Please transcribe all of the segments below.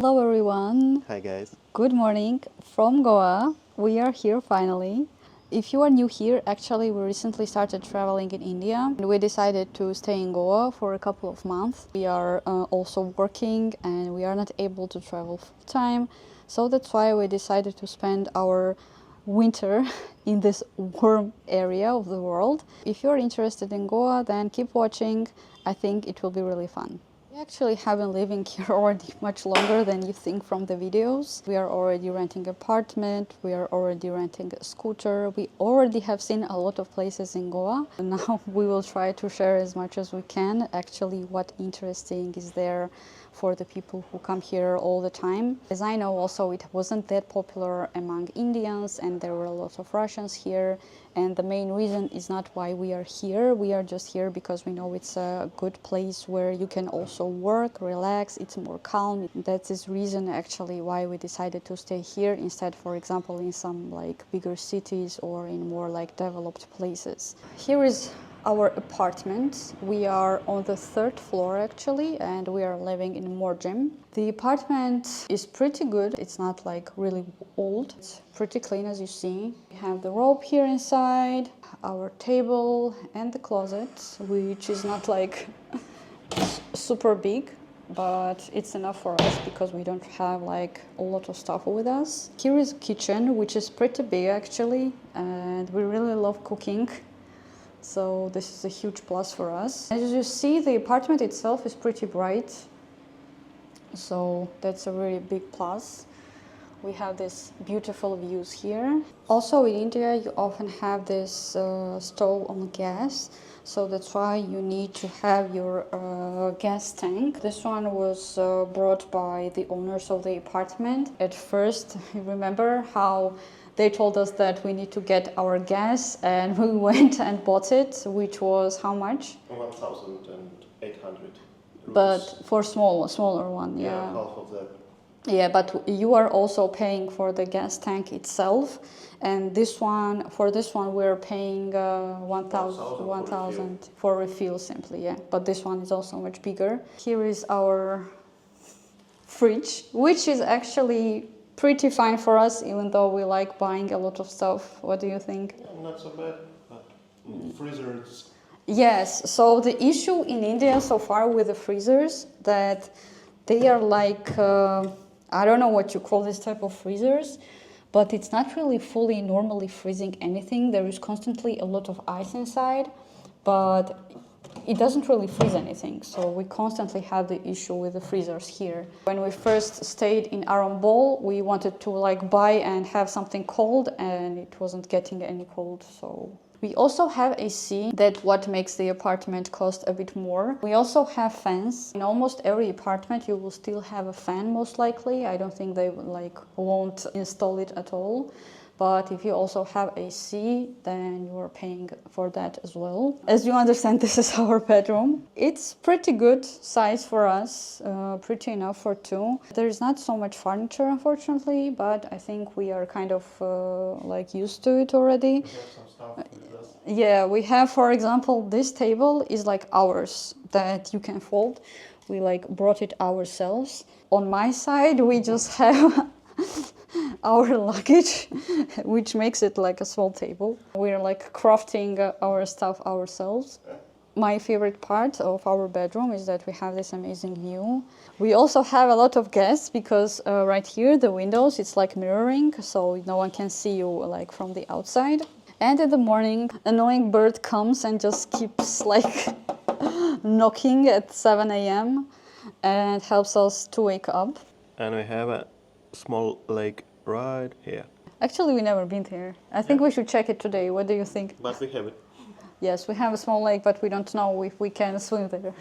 Hello everyone. Hi guys. Good morning from Goa. We are here finally. If you are new here, actually we recently started traveling in India and we decided to stay in Goa for a couple of months. We are also working and we are not able to travel full time. So that's why we decided to spend our winter in this warm area of the world. If you're interested in Goa, then keep watching. I think it will be really fun. We actually have been living here already much longer than you think from the videos. We are already renting an apartment, we are already renting a scooter, we already have seen a lot of places in Goa. And now we will try to share as much as we can actually what interesting is there for the people who come here all the time. As I know also it wasn't that popular among Indians and there were a lot of Russians here, and the main reason is not why we are here. We are just here because we know it's a good place where you can also work, relax, it's more calm. That's the reason actually why we decided to stay here instead, for example, in some like bigger cities or in more like developed places. Here is our apartment. We are on the 3rd floor actually, and we are living in MORJIM. The apartment is pretty good. It's not like really old. It's pretty clean as you see. We have the robe here inside, our table and the closet, which is not like super big, but it's enough for us because we don't have like a lot of stuff with us. Here is a kitchen, which is pretty big actually, and we really love cooking. So this is a huge plus for us. As you see, the apartment itself is pretty bright. So that's a really big plus. We have these beautiful views here. Also in India, you often have this stove on gas. So that's why you need to have your gas tank. This one was brought by the owners of the apartment. At first, you remember how they told us that we need to get our gas, and we went and bought it, which was how much? 1,800. But for smaller one, yeah. Half of that. Yeah, but you are also paying for the gas tank itself, and for this one we're paying 1,000 for refill simply, yeah. But this one is also much bigger. Here is our fridge, which is actually pretty fine for us, even though we like buying a lot of stuff. What do you think? Yeah, not so bad, but freezers. Yes, so the issue in India so far with the freezers, that they are like, I don't know what you call this type of freezers, but it's not really fully normally freezing anything. There is constantly a lot of ice inside, but it doesn't really freeze anything. So we constantly have the issue with the freezers here. When we first stayed in Arambol, we wanted to like buy and have something cold, and it wasn't getting any cold, so. We also have AC, that what makes the apartment cost a bit more. We also have fans. In almost every apartment you will still have a fan most likely. I don't think they won't install it at all. But if you also have AC, then you are paying for that as well. As you understand, this is our bedroom. It's pretty good size for us, pretty enough for two. There is not so much furniture, unfortunately, but I think we are kind of like used to it already. We have some stuff with us. Yeah, we have, for example, this table is like ours that you can fold. We like brought it ourselves. On my side, we just have our luggage, which makes it like a small table. We're like crafting our stuff ourselves. My favorite part of our bedroom is that we have this amazing view. We also have a lot of guests because right here, the windows, it's like mirroring, so no one can see you like from the outside. And in the morning, an annoying bird comes and just keeps like knocking at 7 a.m. and helps us to wake up. And we have a small lake right here. Actually, we've never been here. I think we should check it today. What do you think? But we have it. Yes, we have a small lake, but we don't know if we can swim there.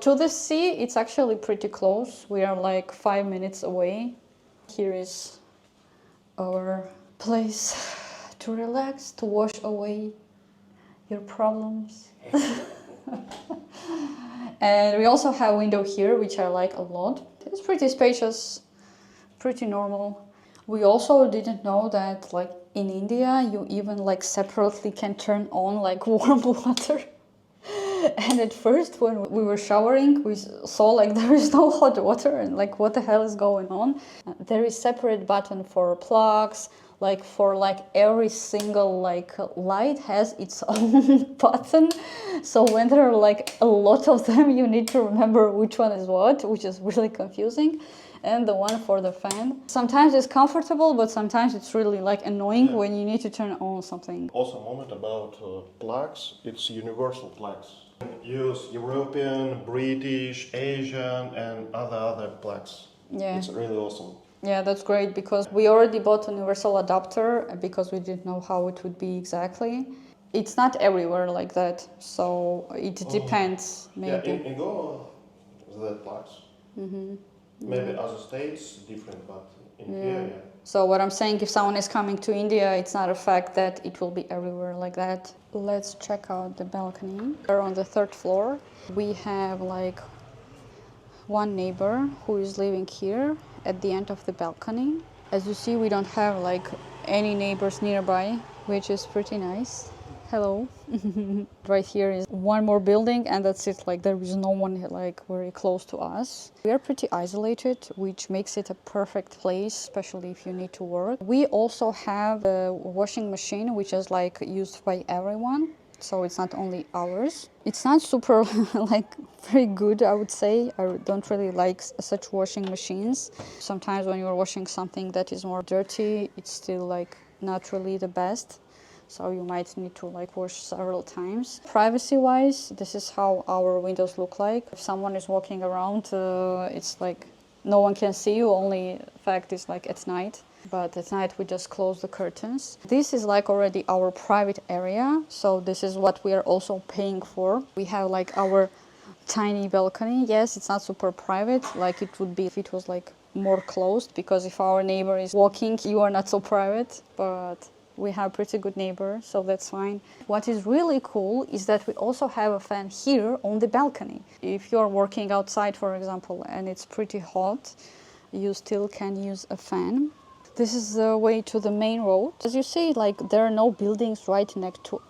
To the sea, it's actually pretty close. We are like 5 minutes away. Here is our place to relax, to wash away your problems. And we also have a window here, which I like a lot. It's pretty spacious, pretty normal. We also didn't know that like in India, you even like separately can turn on like warm water. And at first, when we were showering, we saw like there is no hot water and like what the hell is going on. There is separate button for plugs, like for like every single like light has its own button. So when there are like a lot of them, you need to remember which one is what, which is really confusing. And the one for the fan. Sometimes it's comfortable, but sometimes it's really like annoying when you need to turn on something. Also, a moment about plugs. It's universal plugs. Use European, British, Asian, and other plugs. Yeah. It's really awesome. Yeah, that's great because we already bought a universal adapter because we didn't know how it would be exactly. It's not everywhere like that, so it depends maybe. Yeah, in GOA, the plugs. Maybe other states different, but in here, yeah. So what I'm saying, if someone is coming to India, it's not a fact that it will be everywhere like that. Let's check out the balcony. We're on the 3rd floor. We have like one neighbor who is living here at the end of the balcony. As you see, we don't have like any neighbors nearby, which is pretty nice. Hello. Right here is one more building and that's it. Like there is no one like very close to us. We are pretty isolated, which makes it a perfect place, especially if you need to work. We also have a washing machine, which is like used by everyone. So it's not only ours. It's not super like very good, I would say. I don't really like such washing machines. Sometimes when you're washing something that is more dirty, it's still like not really the best. So you might need to like wash several times. Privacy wise, this is how our windows look like. If someone is walking around, it's like no one can see you, only fact is like at night. But at night we just close the curtains. This is like already our private area, so this is what we are also paying for. We have like our tiny balcony. Yes, it's not super private like it would be if it was like more closed, because if our neighbor is walking, you are not so private, but we have pretty good neighbor, so that's fine. What is really cool is that we also have a fan here on the balcony. If you're working outside, for example, and it's pretty hot, you still can use a fan. This is the way to the main road. As you see, like there are no buildings right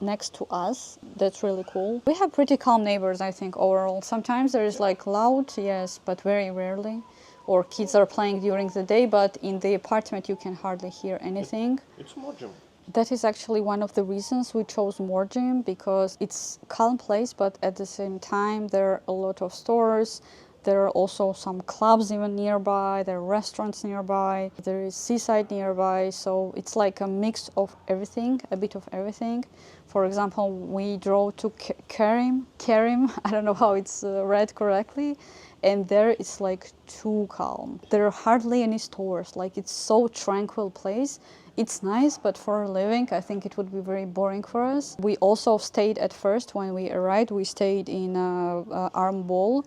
next to us. That's really cool. We have pretty calm neighbors, I think, overall. Sometimes there is like loud, yes, but very rarely. Or kids are playing during the day, but in the apartment you can hardly hear anything. It's MORJIM. That is actually one of the reasons we chose MORJIM, because it's a calm place, but at the same time there are a lot of stores. There are also some clubs even nearby, there are restaurants nearby, there is seaside nearby, so it's like a mix of everything, a bit of everything. For example, we drove to Karim, I don't know how it's read correctly, and there it's like too calm. There are hardly any stores, like it's so tranquil place. It's nice, but for living, I think it would be very boring for us. We also stayed at first, when we arrived, we stayed in Arambol.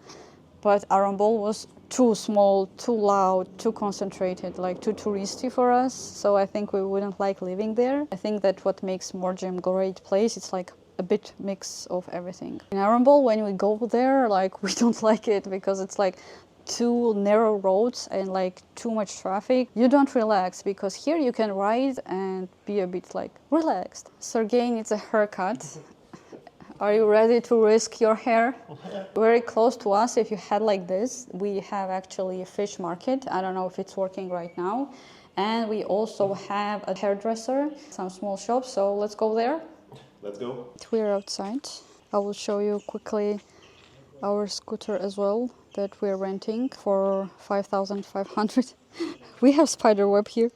But Arambol was too small, too loud, too concentrated, like too touristy for us. So I think we wouldn't like living there. I think that what makes MORJIM a great place, it's like a bit mix of everything. In Arambol, when we go there, like we don't like it because it's like too narrow roads and like too much traffic. You don't relax, because here you can ride and be a bit like relaxed. Sergey needs a haircut. Are you ready to risk your hair? Very close to us, if you head like this, we have actually a fish market. I don't know if it's working right now. And we also have a hairdresser, some small shops, so let's go there. Let's go. We're outside. I will show you quickly our scooter as well that we're renting for 5,500. We have spider web here.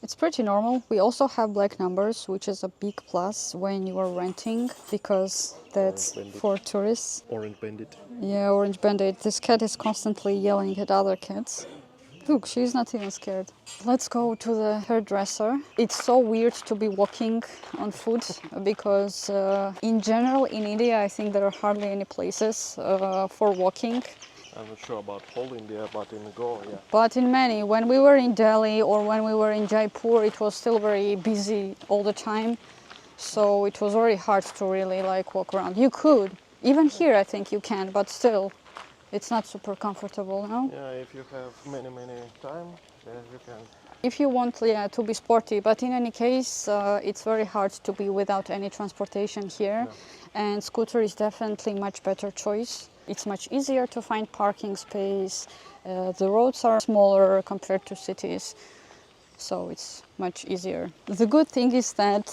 It's pretty normal. We also have black numbers, which is a big plus when you are renting, because that's for tourists. Orange bandit. Yeah, orange bandit. This cat is constantly yelling at other cats. Look, she's not even scared. Let's go to the hairdresser. It's so weird to be walking on foot because in general in India I think there are hardly any places for walking. I'm not sure about whole India, but in Goa, yeah. But in many, when we were in Delhi or when we were in Jaipur, it was still very busy all the time. So it was very hard to really like walk around. You could, even here I think you can, but still, It's not super comfortable, no? Yeah, if you have many time, yeah, you can. If you want, yeah, to be sporty, but in any case, it's very hard to be without any transportation here, No. and scooter is definitely much better choice. It's much easier to find parking space. The roads are smaller compared to cities, so it's much easier. The good thing is that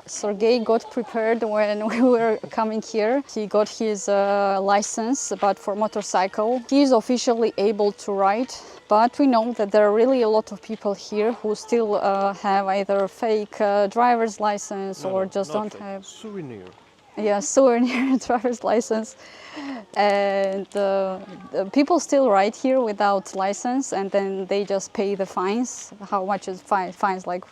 Sergey got prepared when we were coming here. He got his license, but for motorcycle. He is officially able to ride, but we know that there are really a lot of people here who still have either fake driver's license or just not don't fake. have Souvenir. yeah, souvenir driver's license. And people still ride here without license, and then they just pay the fines. How much is fines? Like,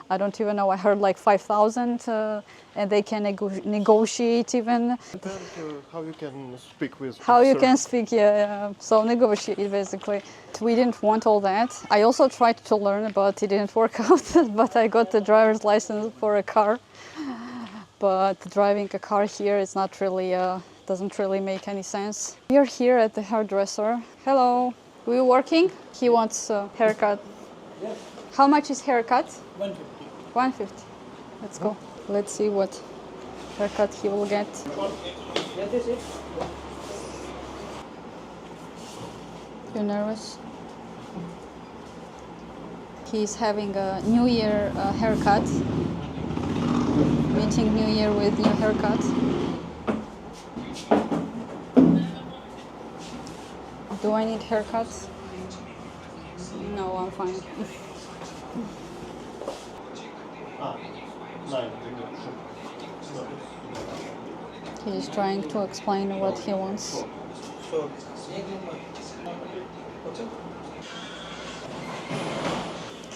I don't even know. I heard like 5,000, and they can negotiate even. Depends how you can speak with. How you sir. can speak, yeah. So negotiate basically. We didn't want all that. I also tried to learn, but it didn't work out. But I got the driver's license for a car. But driving a car here is not really, doesn't really make any sense. We are here at the hairdresser. Hello, are you working? He wants a haircut. Yes, How much is haircut? 150. 150. Let's go. Let's see what haircut he will get. That is it. You nervous? He's having a New Year haircut. Meeting New Year with new haircut. Do I need haircuts? No, I'm fine. Nine. He's trying to explain what he wants. So,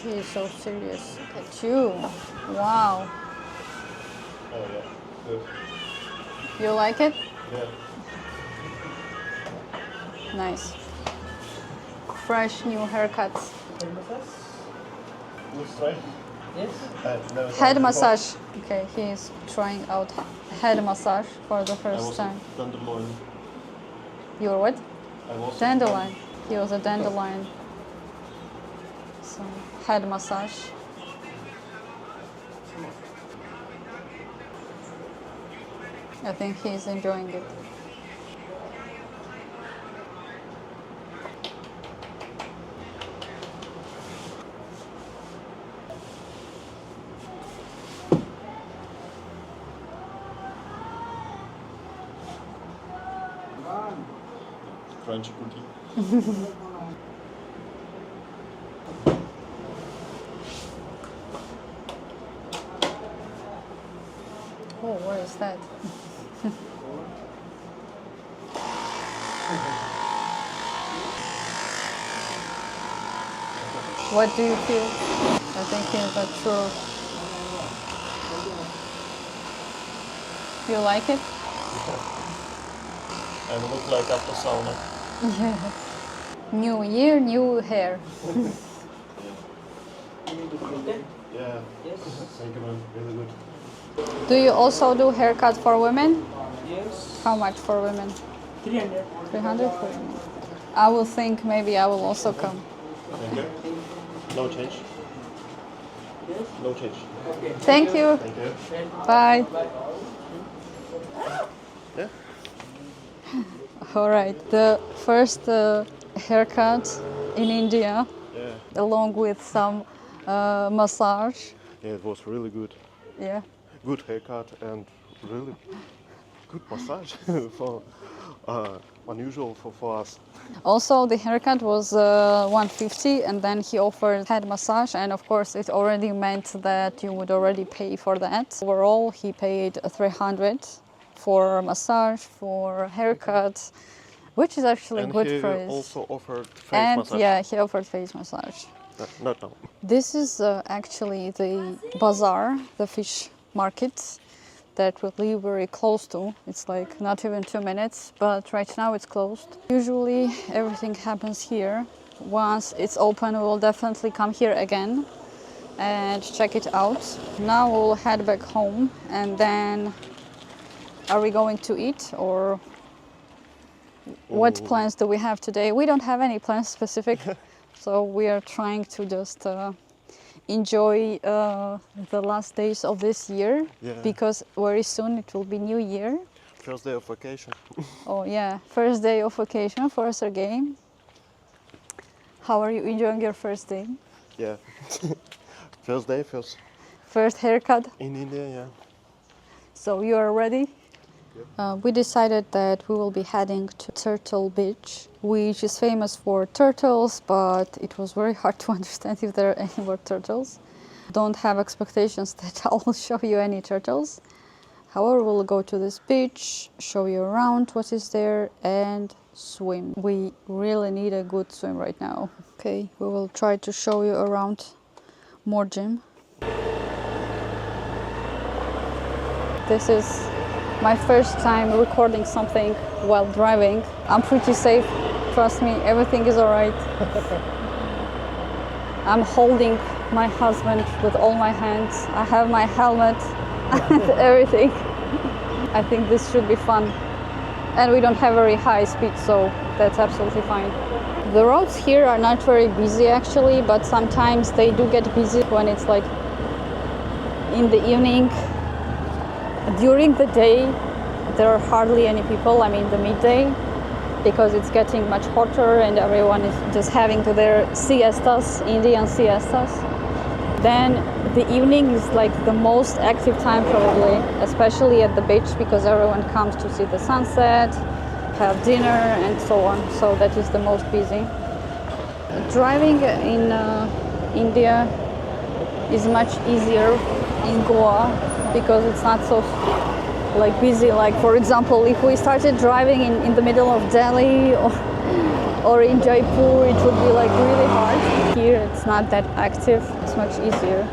He is so serious. Look at you. Wow. Oh yeah. Good. You like it? Yeah. Nice. Fresh new haircuts. Let's try. yes. Never Head tried before. massage. Okay, he is trying out head massage for the I first was time. a dandelion. You're what? I was Dandelion. He was a dandelion. So, head massage. I think he's enjoying it. French cookie. Oh, where is that? What do you feel? I think he's a true. You like it? And look like after sauna. New year, new hair. Yeah. Yes. Thank you, man. Really good. Do you also do haircut for women? Yes. How much for women? 300. 300 for women. I will think maybe I will also come. Thank you. No change. Yes. No change. Okay. Thank you. Thank you. Bye. Yeah. All right. The first haircut in India, Yeah. along with some massage. Yeah, it was really good. Yeah. Good haircut and really good massage for unusual for us. Also, the haircut was 150, and then he offered head massage, and of course, it already meant that you would already pay for that. Overall, he paid 300 for massage, for haircut, which is actually And good he price. also offered face And massage. yeah, he offered face massage. Not now. This is actually the bazaar, the fish market that we live very close to. It's like not even 2 minutes, but right now it's closed. Usually everything happens here. Once it's open, we will definitely come here again and check it out. Now we'll head back home, and then are we going to eat or what plans do we have today? We don't have any plans specific, so we are trying to just enjoy the last days of this year, Yeah. because very soon it will be New Year. First day of vacation. Oh yeah, first day of vacation for Sergey. How are you enjoying your first day? Yeah. First day, first First haircut? in India, yeah. So you are ready? We decided that we will be heading to Turtle Beach, which is famous for turtles, but it was very hard to understand if there are any more turtles. Don't have expectations that I will show you any turtles. However, we'll go to this beach, show you around what is there, and swim. We really need a good swim right now. Okay, we will try to show you around MORJIM. This is my first time recording something while driving. I'm pretty safe, trust me, everything is alright. I'm holding my husband with all my hands. I have my helmet and everything. I think this should be fun. And we don't have very high speed, so that's absolutely fine. The roads here are not very busy actually, but sometimes they do get busy when it's like in the evening. During the day, there are hardly any people, I mean the midday, because it's getting much hotter and everyone is just having their siestas, Indian siestas. Then the evening is like the most active time probably, especially at the beach, because everyone comes to see the sunset, have dinner and so on, so that is the most busy. Driving in India is much easier in Goa because it's not so like busy. Like for example, if we started driving in the middle of Delhi or in Jaipur, it would be like really hard. Here it's not that active, it's much easier.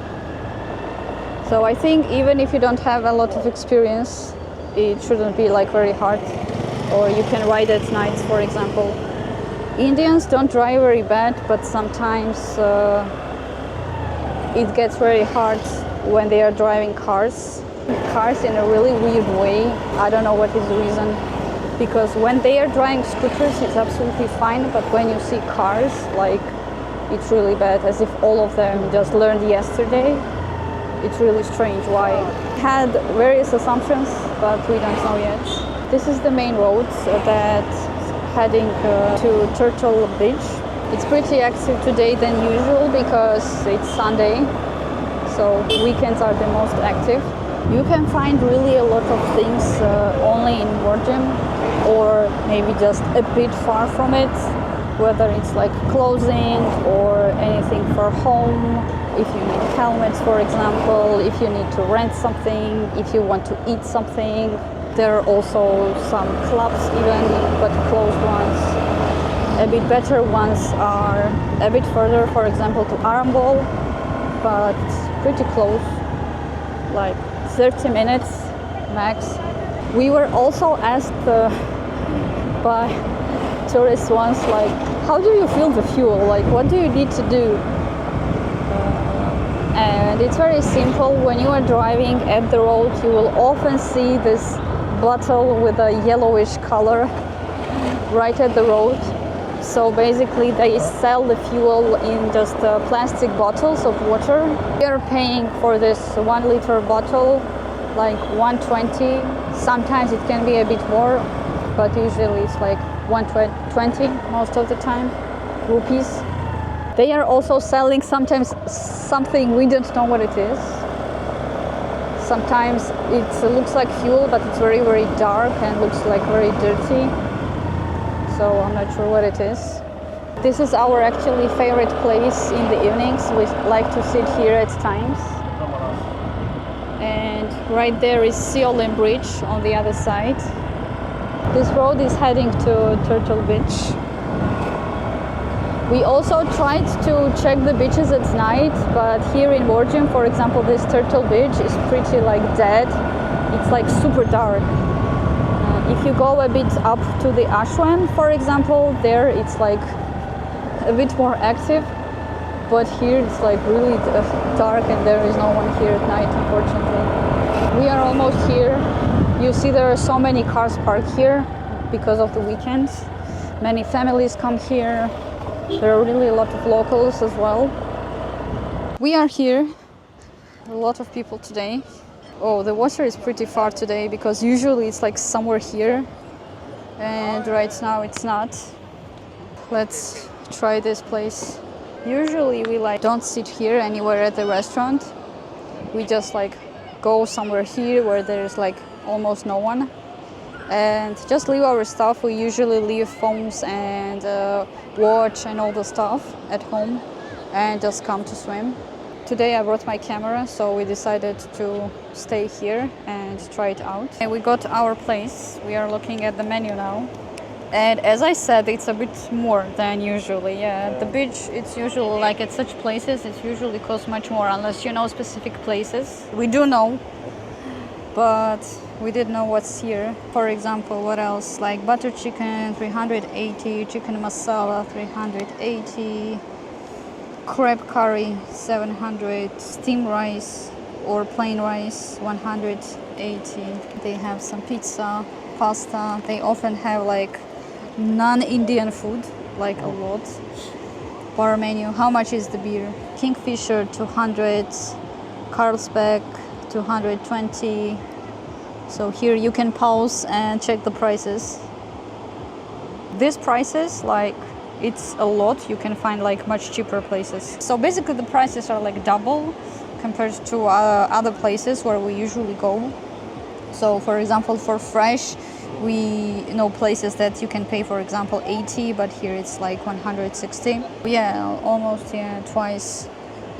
So I think even if you don't have a lot of experience, it shouldn't be like very hard, or you can ride at night, for example. Indians don't drive very bad, but sometimes it gets very hard when they are driving cars in a really weird way. I don't know what is the reason, because when they are driving scooters it's absolutely fine, but when you see cars, like, it's really bad, as if all of them just learned yesterday. It's really strange why. Had various assumptions, but we don't know yet. This is the main road that's heading to Turtle Beach. It's pretty active today than usual because it's Sunday, so weekends are the most active. You can find really a lot of things only in MORJIM, or maybe just a bit far from it, whether it's like clothing or anything for home. If you need helmets, for example, if you need to rent something, if you want to eat something. There are also some clubs even, but closed ones. A bit better ones are a bit further, for example, to Arambol, but pretty close, like 30 minutes max. We were also asked by tourists once, like, how do you fill the fuel? Like, what do you need to do? And it's very simple. When you are driving at the road, you will often see this bottle with a yellowish color right at the road. So basically they sell the fuel in just plastic bottles of water. We are paying for this 1 liter bottle like 120. Sometimes it can be a bit more, but usually it's like 120 most of the time, rupees. They are also selling sometimes something we don't know what it is. Sometimes it looks like fuel, but it's very, very dark and looks like very dirty. So I'm not sure what it is. This is our actually favorite place in the evenings. We like to sit here at times. And right there is Seolim Bridge on the other side. This road is heading to Turtle Beach. We also tried to check the beaches at night, but here in MORJIM, for example, this Turtle Beach is pretty like dead. It's like super dark. If you go a bit up to the Ashwan, for example, there it's like a bit more active, but here it's like really dark and there is no one here at night, unfortunately. We are almost here. You see there are so many cars parked here. because of the weekends. Many families come here. There are really a lot of locals as well. We are here, a lot of people today. Oh, the water is pretty far today because usually it's like somewhere here, and right now it's not. Let's try this place. Usually we like don't sit here anywhere at the restaurant. We just like go somewhere here where there's like almost no one and just leave our stuff. We usually leave phones and watch and all the stuff at home and just come to swim. Today I brought my camera, so we decided to stay here and try it out. And we got our place. We are looking at the menu now. And as I said, it's a bit more than usually. Yeah, the beach, it's usually like at such places, it usually costs much more unless you know specific places. We do know, but we didn't know what's here. For example, what else? Like butter chicken, 380, chicken masala, 380, crab curry, 700, steamed rice or plain rice, 180. They have some pizza, pasta. They often have like non-Indian food, like a lot. Bar menu. How much is the beer? Kingfisher 200, Carlsberg 220. So here you can pause and check the prices. These prices, like it's a lot. You can find like much cheaper places. So basically the prices are like double compared to other places where we usually go. So for example, for fresh, we know places that you can pay, for example, 80, but here it's like 160. Yeah, almost, yeah, twice,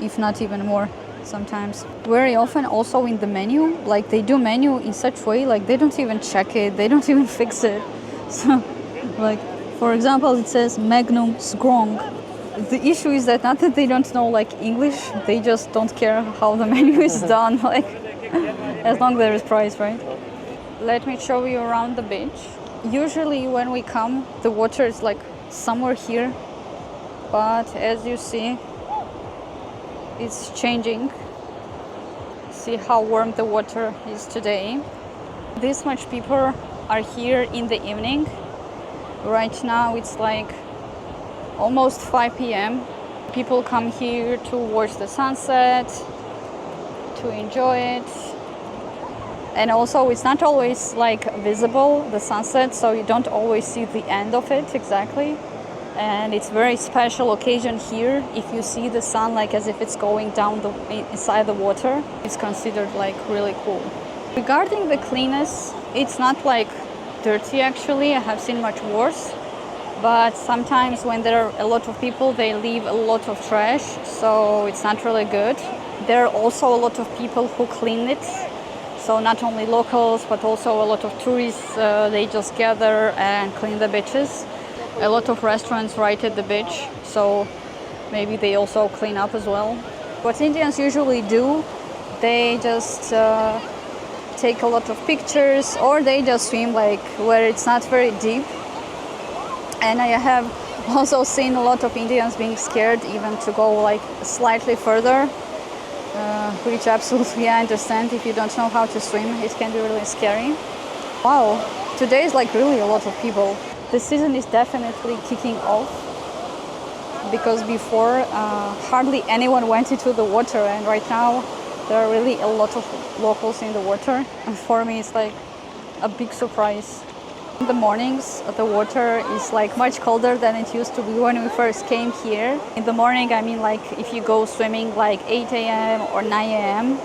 if not even more sometimes. Very often also in the menu, like they do menu in such way, like they don't even check it, they don't even fix it. So, like, for example, it says Magnum Strong. The issue is that not that they don't know like English, they just don't care how the menu is done, like, as long as there is price, right? Let me show you around the beach. Usually when we come, the water is like somewhere here, but as you see, it's changing. See how warm the water is today. This much people are here in the evening. Right now it's like almost 5 p.m. People come here to watch the sunset, to enjoy it. And also it's not always like visible, the sunset, so you don't always see the end of it exactly. And it's very special occasion here if you see the sun like as if it's going down inside the water. It's considered like really cool. Regarding the cleanness, it's not like dirty actually. I have seen much worse. But sometimes when there are a lot of people, they leave a lot of trash, so it's not really good. There are also a lot of people who clean it. So not only locals, but also a lot of tourists, they just gather and clean the beaches. A lot of restaurants right at the beach, so maybe they also clean up as well. What Indians usually do, they just take a lot of pictures, or they just swim like where it's not very deep. And I have also seen a lot of Indians being scared even to go like slightly further. Which absolutely I understand. If you don't know how to swim, it can be really scary. Wow, today is like really a lot of people. The season is definitely kicking off because before hardly anyone went into the water, and right now there are really a lot of locals in the water. And for me it's like a big surprise. In the mornings, the water is like much colder than it used to be when we first came here. In the morning, I mean like if you go swimming like 8 a.m. or 9 a.m.,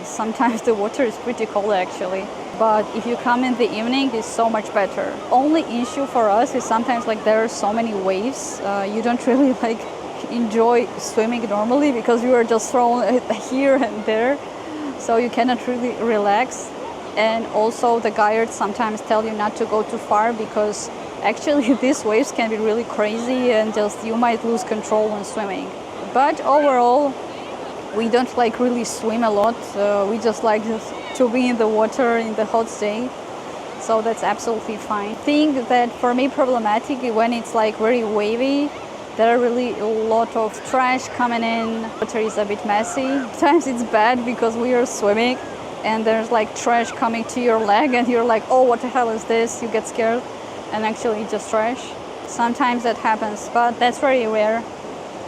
sometimes the water is pretty cold actually. But if you come in the evening, it's so much better. Only issue for us is sometimes like there are so many waves. You don't really like enjoy swimming normally because you are just thrown here and there. So you cannot really relax. And also the guides sometimes tell you not to go too far because actually these waves can be really crazy and just you might lose control when swimming. But overall, we don't like really swim a lot. We just like to be in the water in the hot day. So that's absolutely fine. I think that for me problematic when it's like very wavy, there are really a lot of trash coming in. Water is a bit messy. Sometimes it's bad because we are swimming and there's like trash coming to your leg and you're like, oh, what the hell is this? You get scared. and actually just trash. Sometimes that happens, but that's very rare,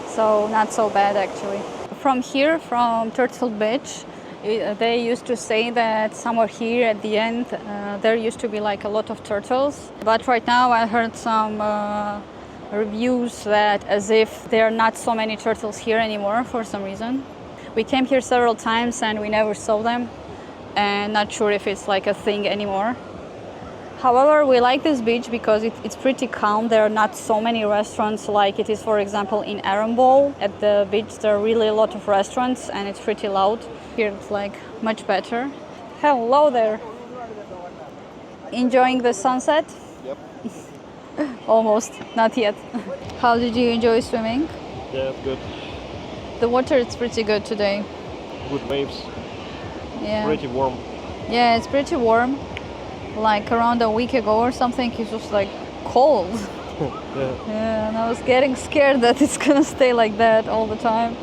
so not so bad actually. From here, from Turtle Beach, they used to say that somewhere here at the end there used to be like a lot of turtles, but right now I heard some reviews that as if there are not so many turtles here anymore for some reason. We came here several times and we never saw them, and not sure if it's like a thing anymore. However, we like this beach because it's pretty calm. There are not so many restaurants like it is, for example, in Arambol. At the beach there are really a lot of restaurants and it's pretty loud. Here it's like much better. Hello there. Enjoying the sunset? Yep. Almost, not yet. How did you enjoy swimming? Yeah, good. The water is pretty good today. Good waves. Yeah. Pretty warm. Yeah, it's pretty warm. Like around a week ago or something, it was like cold. Yeah. Yeah, and I was getting scared that it's gonna stay like that all the time.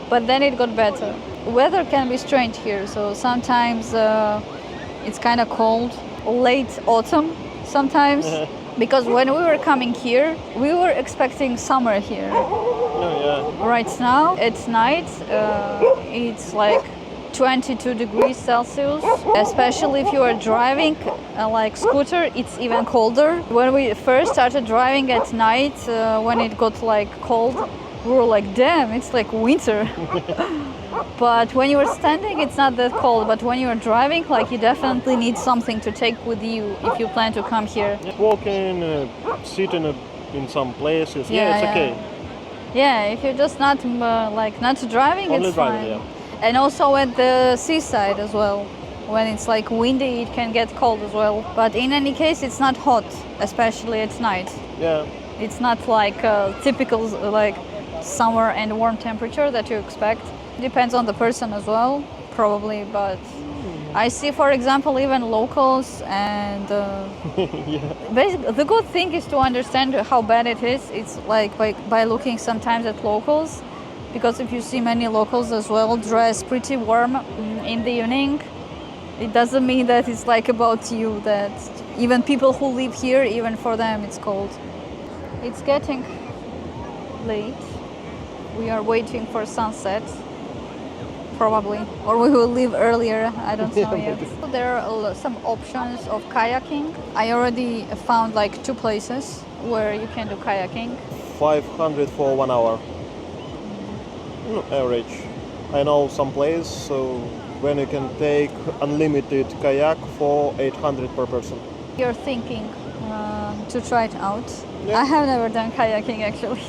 But then it got better. Weather can be strange here, so sometimes it's kind of cold. Late autumn sometimes. Because when we were coming here, we were expecting summer here. Oh, yeah. Right now, at night, it's like 22 degrees Celsius. Especially if you are driving like scooter, it's even colder. When we first started driving at night, when it got like cold, we were like, damn, it's like winter. But when you are standing, it's not that cold. But when you are driving, like you definitely need something to take with you if you plan to come here. Walking, sitting in some places, yeah, it's okay. Yeah, if you're just not like not driving, Only it's driving, fine. yeah. And also at the seaside as well. When it's like windy, it can get cold as well. But in any case, it's not hot, especially at night. Yeah. It's not like typical like summer and warm temperature that you expect. Depends on the person as well, probably. But I see, for example, even locals and Yeah. basically the good thing is to understand how bad it is. It's like by looking sometimes at locals, because if you see many locals as well dress pretty warm in the evening, it doesn't mean that it's like about you, that even people who live here, even for them it's cold. It's getting late. We are waiting for sunset, probably, or we will leave earlier, I don't know yet. There are some options of kayaking. I already found like 2 places where you can do kayaking. 500 for 1 hour. No, average. I know some place, so when you can take unlimited kayak for 800 per person. You're thinking to try it out. Yeah. I have never done kayaking actually.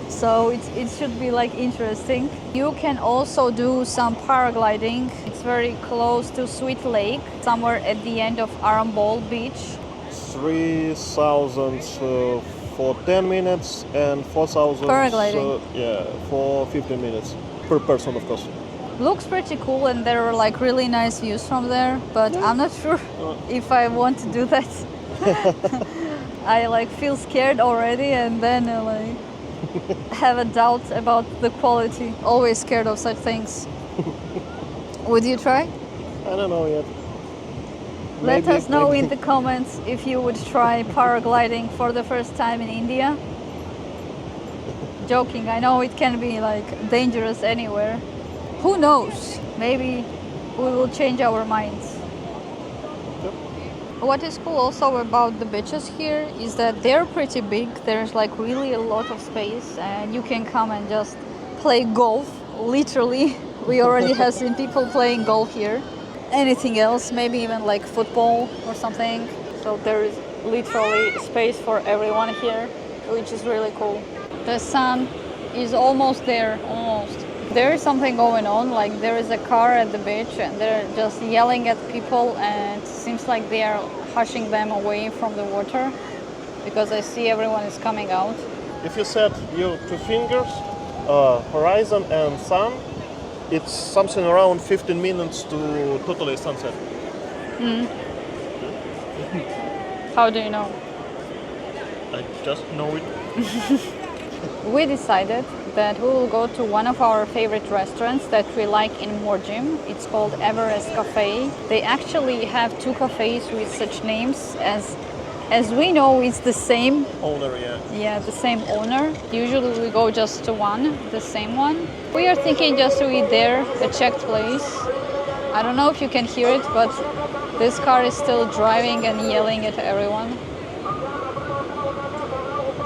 So it should be like interesting. You can also do some paragliding. It's very close to Sweet Lake, somewhere at the end of Arambol Beach. 3,000 for 10 minutes and 4,000 Paragliding. yeah, for 15 minutes per person, of course. Looks pretty cool, and there are like really nice views from there, but I'm not sure if I want to do that. I like feel scared already, and then like have a doubt about the quality. Always scared of such things. Would you try? I don't know yet. Let Maybe- us know maybe. in the comments if you would try paragliding for the first time in India. Joking, I know it can be like dangerous anywhere. Who knows? Maybe we will change our minds. What is cool also about the beaches here is that they're pretty big. There's like really a lot of space, and you can come and just play golf, literally. We already have seen people playing golf here. Anything else, maybe even like football or something. So there is literally space for everyone here, which is really cool. The sun is almost there, almost. There is something going on, like there is a car at the beach and they're just yelling at people, and it seems like they are pushing them away from the water because I see everyone is coming out. If you set your 2 fingers, horizon and sun, it's something around 15 minutes to totally sunset. How do you know? I just know it. We decided that we will go to one of our favorite restaurants that we like in MORJIM. It's called Everest Cafe. They actually have 2 cafes with such names as As we know, it's the same. Owner, yeah. Yeah, the same owner. Usually we go just to one, the same one. We are thinking just to eat there, a checked place. I don't know if you can hear it, but this car is still driving and yelling at everyone,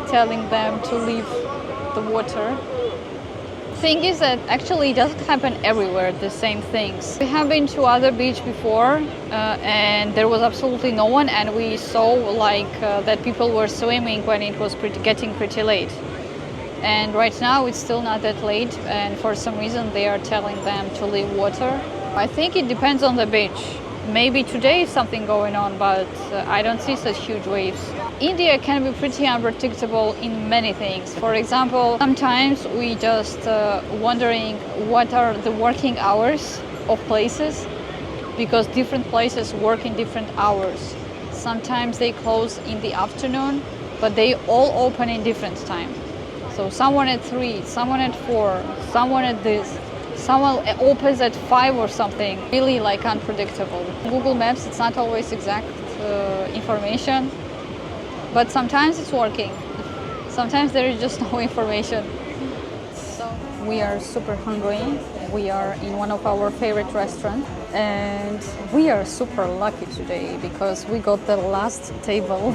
telling them to leave the water. Thing is that actually it doesn't happen everywhere, the same things. We have been to other beach before and there was absolutely no one, and we saw that people were swimming when it was getting pretty late. And right now it's still not that late, and for some reason they are telling them to leave water. I think it depends on the beach. Maybe today is something going on, but I don't see such huge waves. India can be pretty unpredictable in many things. For example, sometimes we just wondering what are the working hours of places, because different places work in different hours. Sometimes they close in the afternoon, but they all open in different time. So someone at 3, someone at 4, someone at this. Someone opens at 5 or something. Really unpredictable. Google Maps, it's not always exact information, but sometimes it's working. Sometimes there is just no information. So we are super hungry. We are in one of our favorite restaurants, and we are super lucky today because we got the last table.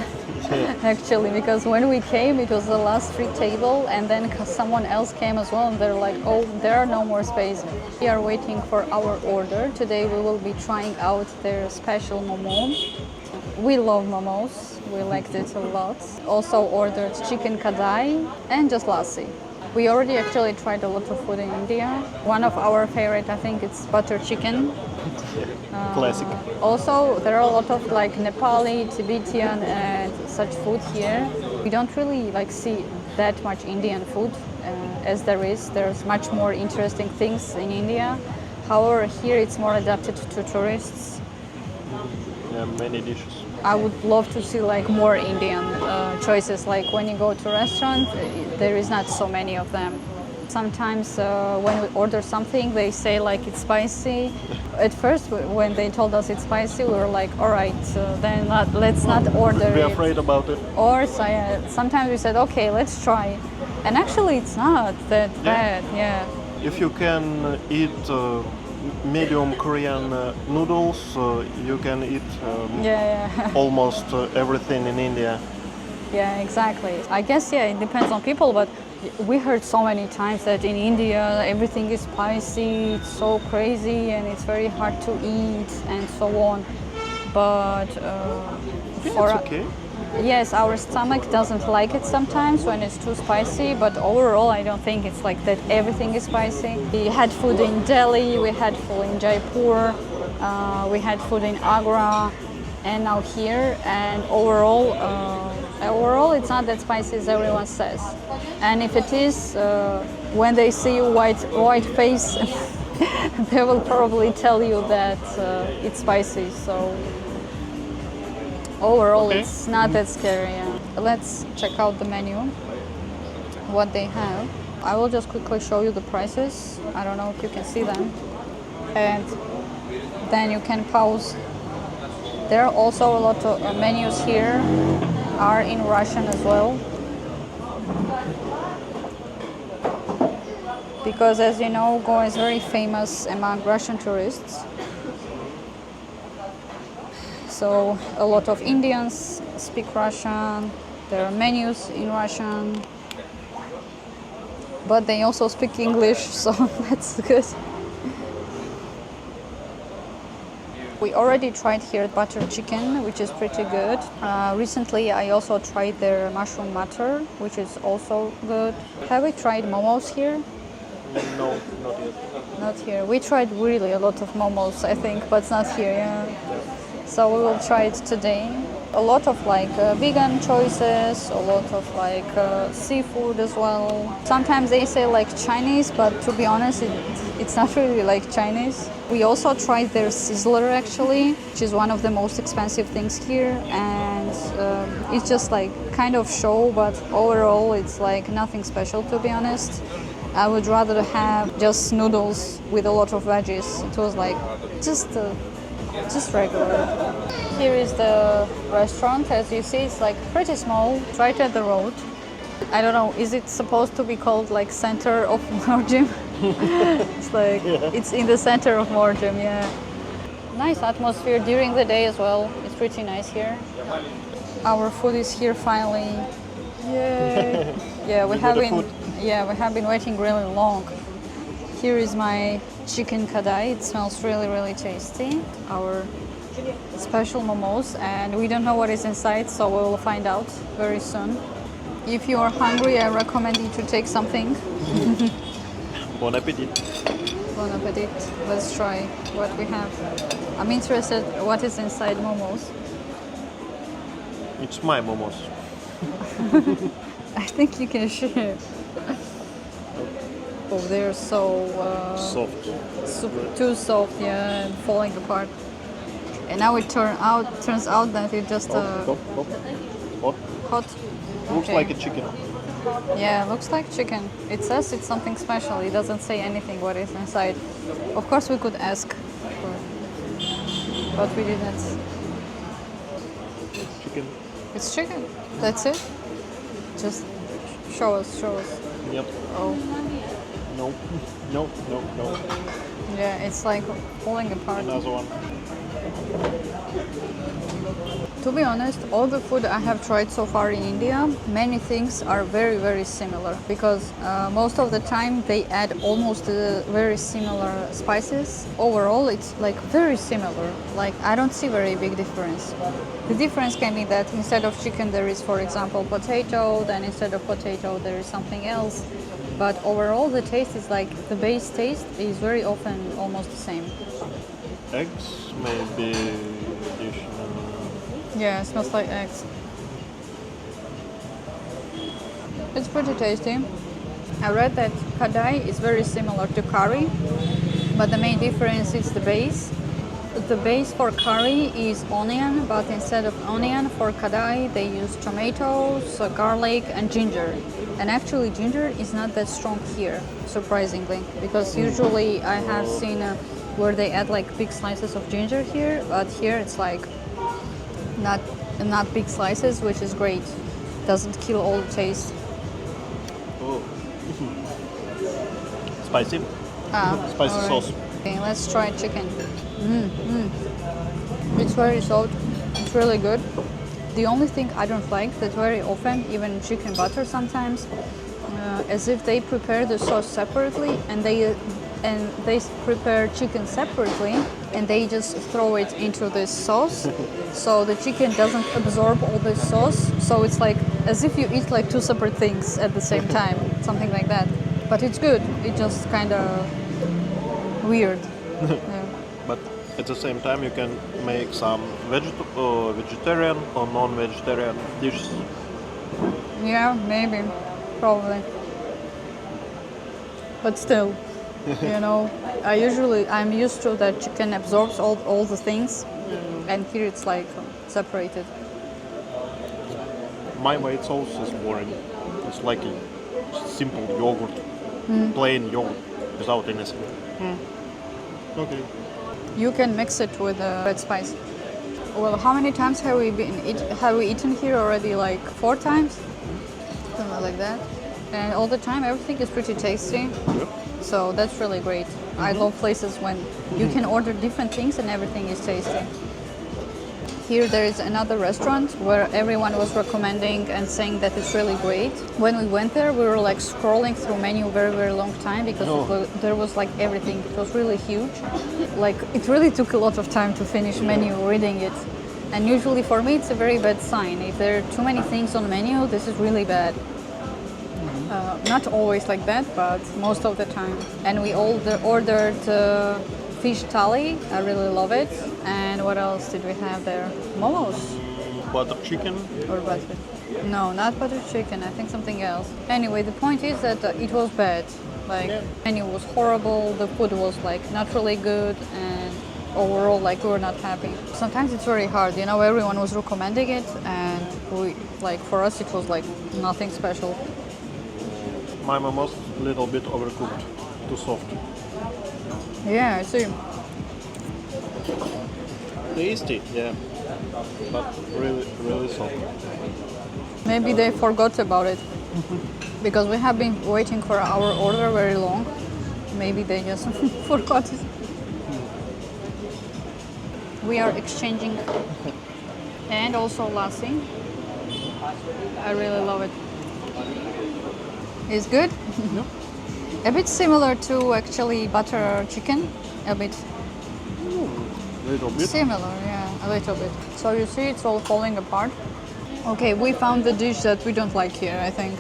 Actually, because when we came it was the last free table, and then someone else came as well, and they're like, oh, there are no more space. We are waiting for our order. Today we will be trying out their special momo. We love momos, we liked it a lot. Also ordered chicken kadai and just lassi. We already actually tried a lot of food in India. One of our favorite, I think it's butter chicken. Classic. Also, there are a lot of Nepali, Tibetan and such food here. We don't really see that much Indian food as there is. There's much more interesting things in India. However, here it's more adapted to tourists. Yeah, many dishes. I would love to see more Indian choices. Like when you go to a restaurant, there is not so many of them. Sometimes when we order something, they say it's spicy. At first, when they told us it's spicy, we were like, all right, then let's not order We're it. afraid about it. Or sometimes we said, okay, let's try. And actually, it's not that bad, yeah. If you can eat medium Korean noodles, you can eat almost everything in India. Yeah, exactly. I guess, it depends on people, but we heard so many times that in India everything is spicy, it's so crazy and it's very hard to eat and so on. But It's okay. Yes, our stomach doesn't like it sometimes when it's too spicy, but overall I don't think it's like that everything is spicy. We had food in Delhi, we had food in Jaipur, we had food in Agra, and now here, and overall it's not that spicy as everyone says. And if it is, when they see you white face, they will probably tell you that it's spicy. So overall, it's not that scary. Yeah. Let's check out the menu, what they have. I will just quickly show you the prices. I don't know if you can see them. And then you can pause. There are also a lot of menus here are in Russian as well. Because as you know, Goa is very famous among Russian tourists. So a lot of Indians speak Russian, there are menus in Russian, but they also speak English, so that's good. We already tried here butter chicken, which is pretty good. Recently I also tried their mushroom matar, which is also good. Have we tried momos here? No, not yet. Not here. We tried really a lot of momos, I think, but not here, yeah. So we will try it today. A lot of vegan choices, a lot of seafood as well. Sometimes they say Chinese, but to be honest, it's not really like Chinese. We also tried their sizzler actually, which is one of the most expensive things here, and it's just kind of show, but overall it's nothing special, to be honest. I would rather have just noodles with a lot of veggies. It was just just regular. Here is the restaurant. As you see, it's like pretty small, right at the road. I don't know, is it supposed to be called like center of MORJIM? It's like, it's in the center of MORJIM, yeah. Nice atmosphere during the day as well. It's pretty nice here. Our food is here finally. Yay! Yeah, we have been. Yeah, we have been waiting really long. Here is my chicken kadai. It smells really, really tasty. Our special momos, and we don't know what is inside, so we will find out very soon. If you are hungry, I recommend you to take something. Bon appetit. Bon appetit. Let's try what we have. I'm interested what is inside momos. It's my momos. I think you can share. Oh, they're so Soft. too soft, yeah, and falling apart. And now it turns out that it just Hot. hot. Looks Okay. like a chicken. Yeah, looks like chicken. It says it's something special. It doesn't say anything what is inside. Of course, we could ask, but we didn't. Chicken. It's chicken. That's it. Just show us. Yep. Oh, No. No. yeah, it's like falling apart. Another one. To be honest, all the food I have tried so far in India, many things are very, very similar because most of the time they add almost very similar spices. Overall, it's like very similar. Like I don't see very big difference. The difference can be that instead of chicken there is, for example, potato. Then instead of potato there is something else. But overall, the taste is like the base taste is very often almost the same. Eggs, maybe additional. Yeah, it smells like eggs. It's pretty tasty. I read that kadai is very similar to curry, but the main difference is the base. The base for curry is onion, but instead of onion for kadai they use tomatoes, garlic and ginger. And actually ginger is not that strong here, surprisingly, because usually I have seen where they add like big slices of ginger here, but here it's like not big slices, which is great. Doesn't kill all the taste. Oh. Spicy. Spicy alright. sauce. Okay, let's try chicken. It's very soft. It's really good. The only thing I don't like that very often, even chicken butter sometimes, as if they prepare the sauce separately and they prepare chicken separately and they just throw it into this sauce, so the chicken doesn't absorb all this sauce. So it's like as if you eat like two separate things at the same time, something like that. But it's good. It's just kind of weird. Yeah. But at the same time, you can make some vegetarian or non-vegetarian dishes. Yeah, maybe, probably. But still, you know, I'm used to that chicken absorbs all the things, and here it's like separated. My white sauce is boring. It's like a simple yogurt, plain yogurt, without anything. Okay. You can mix it with red spice. Well, how many times have we eaten here already? Like 4 times, something like that. And all the time, everything is pretty tasty. Yep. So that's really great. I love places when you can order different things and everything is tasty. Here there is another restaurant where everyone was recommending and saying that it's really great. When we went there, we were like scrolling through menu very, very long time because there was like everything. It was really huge. Like it really took a lot of time to finish menu reading it. And usually for me, it's a very bad sign. If there are too many things on the menu, this is really bad. Not always like that, but most of the time. And we all ordered fish thali. I really love it. And what else did we have there? Momos. Butter chicken. Or butter? No, not butter chicken. I think something else. Anyway, the point is that it was bad. Like menu was horrible. The food was like not really good, and overall, like we were not happy. Sometimes it's very hard. You know, everyone was recommending it, and for us, it was like nothing special. My momos a little bit overcooked, too soft. Yeah, I see. Tasty, yeah. But really, really soft. Maybe they forgot about it because we have been waiting for our order very long. Maybe they just forgot it. We are exchanging and also lassi. I really love it. It's good. A bit similar to actually butter chicken. A bit Little bit. similar, yeah, a little bit. So you see, it's all falling apart. Okay, we found the dish that we don't like here, I think.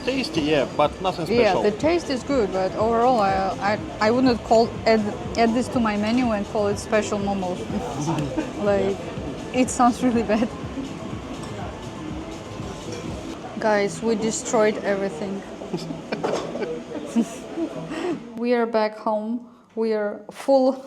Tasty, yeah, but nothing Yeah, special. the taste is good, but overall, I wouldn't add this to my menu and call it special momos. Like, it sounds really bad. Guys, we destroyed everything. We are back home. We are full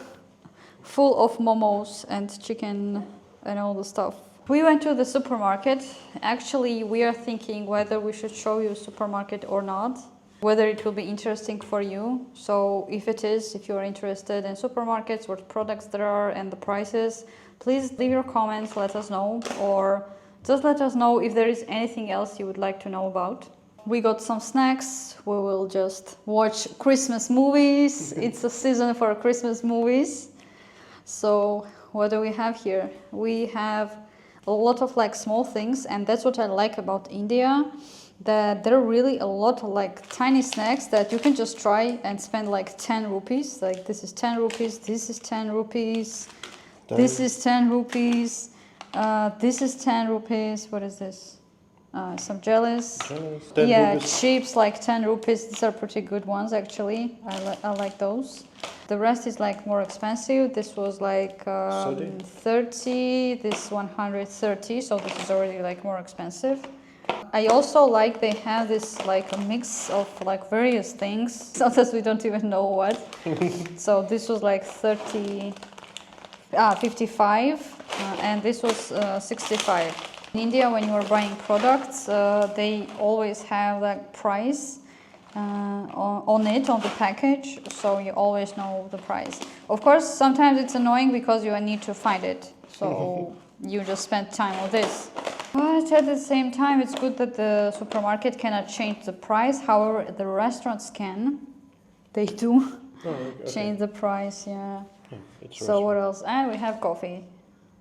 of momos and chicken and all the stuff. We went to the supermarket. Actually, we are thinking whether we should show you a supermarket or not, whether it will be interesting for you. So if it is, if you are interested in supermarkets, what products there are and the prices, please leave your comments, let us know, or just let us know if there is anything else you would like to know about. We got some snacks. We will just watch Christmas movies. It's a season for Christmas movies. So what do we have here? We have a lot of like small things, and that's what I like about India, that there are really a lot of like tiny snacks that you can just try and spend like 10 rupees. Like this is 10 rupees, this is 10 rupees, this is 10 rupees, this is 10 rupees. What is this? Some jellies. 10 Yeah, rupees. chips like 10 rupees. These are pretty good ones actually. I like those. The rest is like more expensive. This was like 30, this 130, so this is already like more expensive. I also like they have this like a mix of like various things. Sometimes we don't even know what. So this was like 55 and this was 65. In India, when you are buying products, they always have that price on the package, so you always know the price. Of course, sometimes it's annoying because you need to find it, so you just spend time on this. But at the same time, it's good that the supermarket cannot change the price. However, the restaurants can. They do change the price, yeah. So what else? And we have coffee,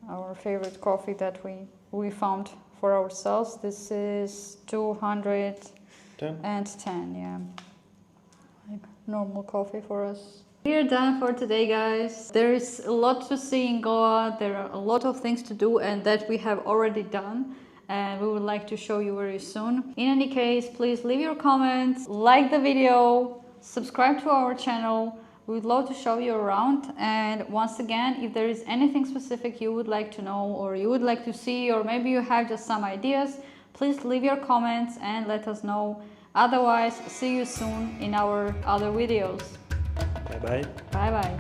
our favorite coffee that we found for ourselves. This is 210, yeah. Like normal coffee for us. We're done for today, guys. There is a lot to see in Goa. There are a lot of things to do and that we have already done, and we would like to show you very soon. In any case, please leave your comments, like the video, subscribe to our channel. We would love to show you around, and once again, if there is anything specific you would like to know or you would like to see, or maybe you have just some ideas, please leave your comments and let us know. Otherwise, see you soon in our other videos. Bye bye. Bye bye.